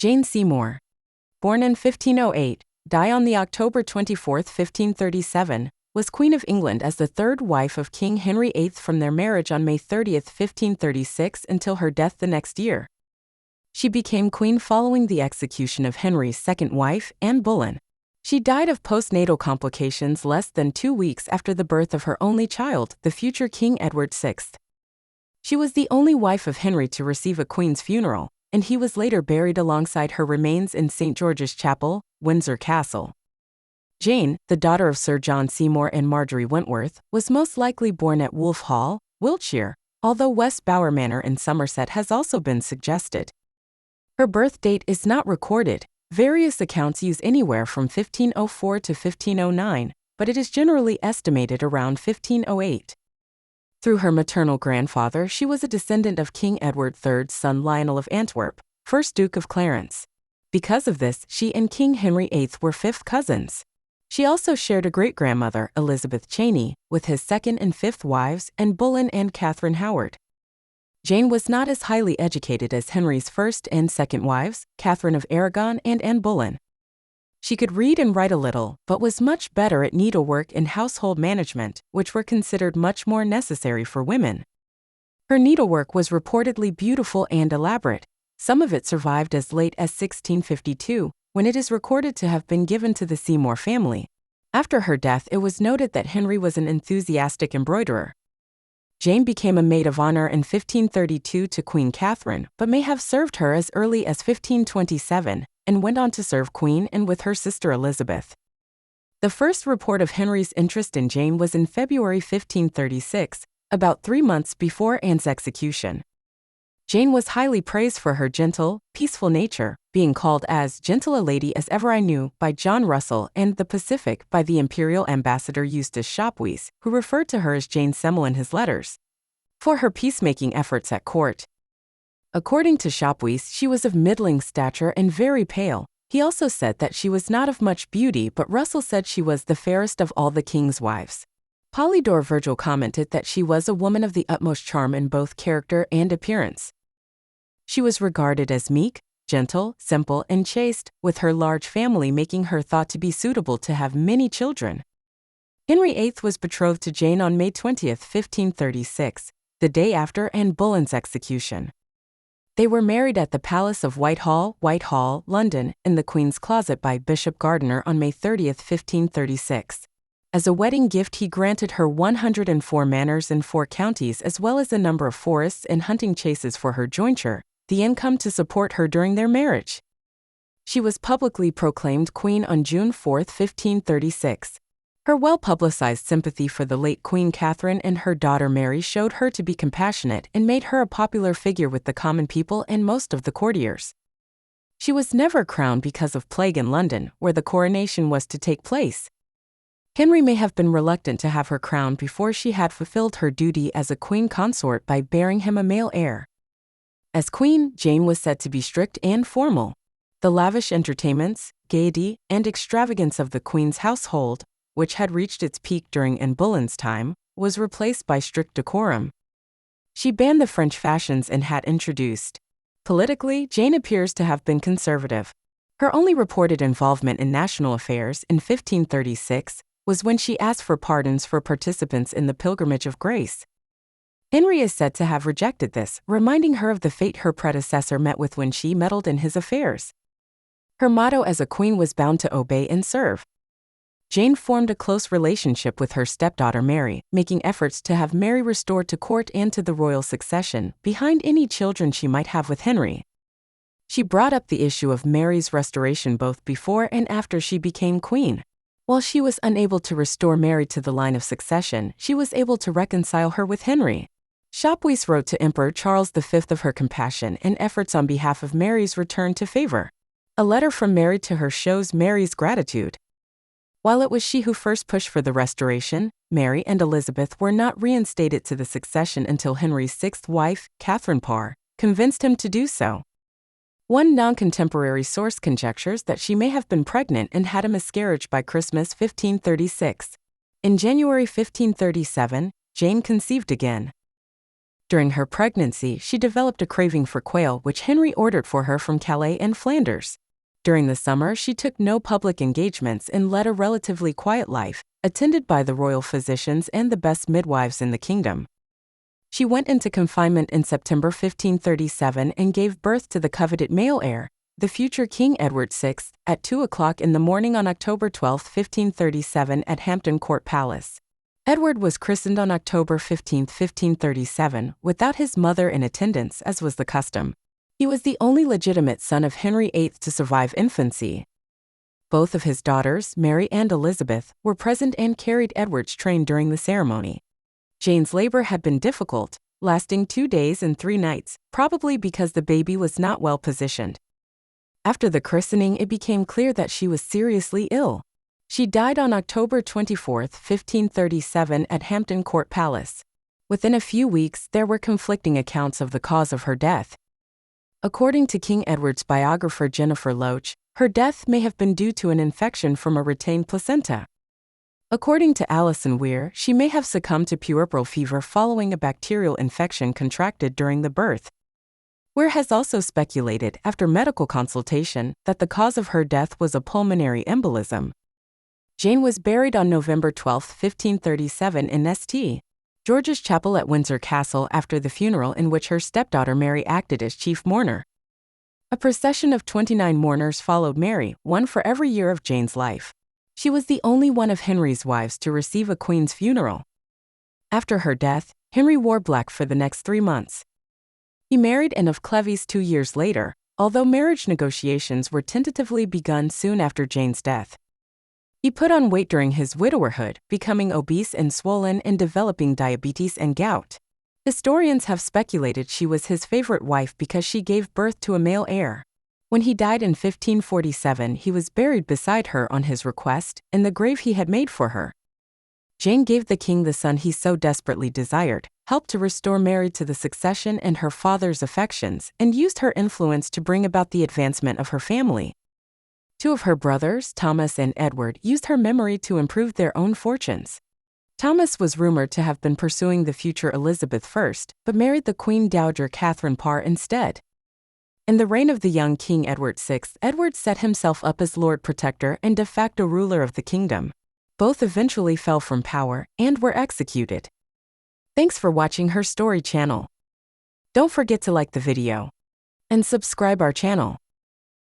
Jane Seymour. Born in 1508, died on the October 24, 1537, was Queen of England as the third wife of King Henry VIII from their marriage on May 30, 1536 until her death the next year. She became queen following the execution of Henry's second wife, Anne Boleyn. She died of postnatal complications less than 2 weeks after the birth of her only child, the future King Edward VI. She was the only wife of Henry to receive a queen's funeral, and he was later buried alongside her remains in St. George's Chapel, Windsor Castle. Jane, the daughter of Sir John Seymour and Marjorie Wentworth, was most likely born at Wolf Hall, Wiltshire, although West Bower Manor in Somerset has also been suggested. Her birth date is not recorded. Various accounts use anywhere from 1504 to 1509, but it is generally estimated around 1508. Through her maternal grandfather, she was a descendant of King Edward III's son Lionel of Antwerp, 1st Duke of Clarence. Because of this, she and King Henry VIII were fifth cousins. She also shared a great-grandmother, Elizabeth Cheney, with his second and fifth wives, and Boleyn and Catherine Howard. Jane was not as highly educated as Henry's first and second wives, Catherine of Aragon and Anne Boleyn. She could read and write a little, but was much better at needlework and household management, which were considered much more necessary for women. Her needlework was reportedly beautiful and elaborate. Some of it survived as late as 1652, when it is recorded to have been given to the Seymour family. After her death, it was noted that Henry was an enthusiastic embroiderer. Jane became a maid of honor in 1532 to Queen Catherine, but may have served her as early as 1527, and went on to serve Queen and with her sister Elizabeth. The first report of Henry's interest in Jane was in February 1536, about 3 months before Anne's execution. Jane was highly praised for her gentle, peaceful nature, being called as gentle a lady as ever I knew by John Russell and the Pacific by the imperial ambassador Eustace Shopweis, who referred to her as Jane Seymour in his letters. For her peacemaking efforts at court. According to Shopweis, she was of middling stature and very pale. He also said that she was not of much beauty, but Russell said she was the fairest of all the king's wives. Polydore Virgil commented that she was a woman of the utmost charm in both character and appearance. She was regarded as meek, gentle, simple, and chaste, with her large family making her thought to be suitable to have many children. Henry VIII was betrothed to Jane on May 20, 1536, the day after Anne Boleyn's execution. They were married at the Palace of Whitehall, London, in the Queen's Closet by Bishop Gardiner on May 30, 1536. As a wedding gift, he granted her 104 manors in 4 counties as well as a number of forests and hunting chases for her jointure, the income to support her during their marriage. She was publicly proclaimed queen on June 4, 1536. Her well-publicized sympathy for the late Queen Catherine and her daughter Mary showed her to be compassionate and made her a popular figure with the common people and most of the courtiers. She was never crowned because of plague in London, where the coronation was to take place. Henry may have been reluctant to have her crowned before she had fulfilled her duty as a queen consort by bearing him a male heir. As queen, Jane was said to be strict and formal. The lavish entertainments, gaiety, and extravagance of the queen's household, which had reached its peak during Anne Boleyn's time, was replaced by strict decorum. She banned the French fashions and had introduced. Politically, Jane appears to have been conservative. Her only reported involvement in national affairs in 1536 was when she asked for pardons for participants in the Pilgrimage of Grace. Henry is said to have rejected this, reminding her of the fate her predecessor met with when she meddled in his affairs. Her motto as a queen was bound to obey and serve. Jane formed a close relationship with her stepdaughter Mary, making efforts to have Mary restored to court and to the royal succession, behind any children she might have with Henry. She brought up the issue of Mary's restoration both before and after she became queen. While she was unable to restore Mary to the line of succession, she was able to reconcile her with Henry. Shopweis wrote to Emperor Charles V of her compassion and efforts on behalf of Mary's return to favor. A letter from Mary to her shows Mary's gratitude. While it was she who first pushed for the restoration, Mary and Elizabeth were not reinstated to the succession until Henry's sixth wife, Catherine Parr, convinced him to do so. One non-contemporary source conjectures that she may have been pregnant and had a miscarriage by Christmas 1536. In January 1537, Jane conceived again. During her pregnancy, she developed a craving for quail, which Henry ordered for her from Calais and Flanders. During the summer, she took no public engagements and led a relatively quiet life, attended by the royal physicians and the best midwives in the kingdom. She went into confinement in September 1537 and gave birth to the coveted male heir, the future King Edward VI, at 2 o'clock in the morning on October 12, 1537 at Hampton Court Palace. Edward was christened on October 15, 1537, without his mother in attendance, as was the custom. He was the only legitimate son of Henry VIII to survive infancy. Both of his daughters, Mary and Elizabeth, were present and carried Edward's train during the ceremony. Jane's labor had been difficult, lasting 2 days and 3 nights, probably because the baby was not well positioned. After the christening, it became clear that she was seriously ill. She died on October 24, 1537 at Hampton Court Palace. Within a few weeks, there were conflicting accounts of the cause of her death. According to King Edward's biographer Jennifer Loach, her death may have been due to an infection from a retained placenta. According to Alison Weir, she may have succumbed to puerperal fever following a bacterial infection contracted during the birth. Weir has also speculated, after medical consultation, that the cause of her death was a pulmonary embolism. Jane was buried on November 12, 1537 in St. George's Chapel at Windsor Castle after the funeral, in which her stepdaughter Mary acted as chief mourner. A procession of 29 mourners followed Mary, one for every year of Jane's life. She was the only one of Henry's wives to receive a queen's funeral. After her death, Henry wore black for the next 3 months. He married Anne of Cleves 2 years later, although marriage negotiations were tentatively begun soon after Jane's death. He put on weight during his widowerhood, becoming obese and swollen and developing diabetes and gout. Historians have speculated she was his favorite wife because she gave birth to a male heir. When he died in 1547, he was buried beside her on his request, in the grave he had made for her. Jane gave the king the son he so desperately desired, helped to restore Mary to the succession and her father's affections, and used her influence to bring about the advancement of her family. 2 of her brothers, Thomas and Edward, used her memory to improve their own fortunes. Thomas was rumored to have been pursuing the future Elizabeth first, but married the Queen Dowager Catherine Parr instead. In the reign of the young King Edward VI, Edward set himself up as Lord Protector and de facto ruler of the kingdom. Both eventually fell from power and were executed. Thanks for watching HerStory channel. Don't forget to like the video and subscribe our channel.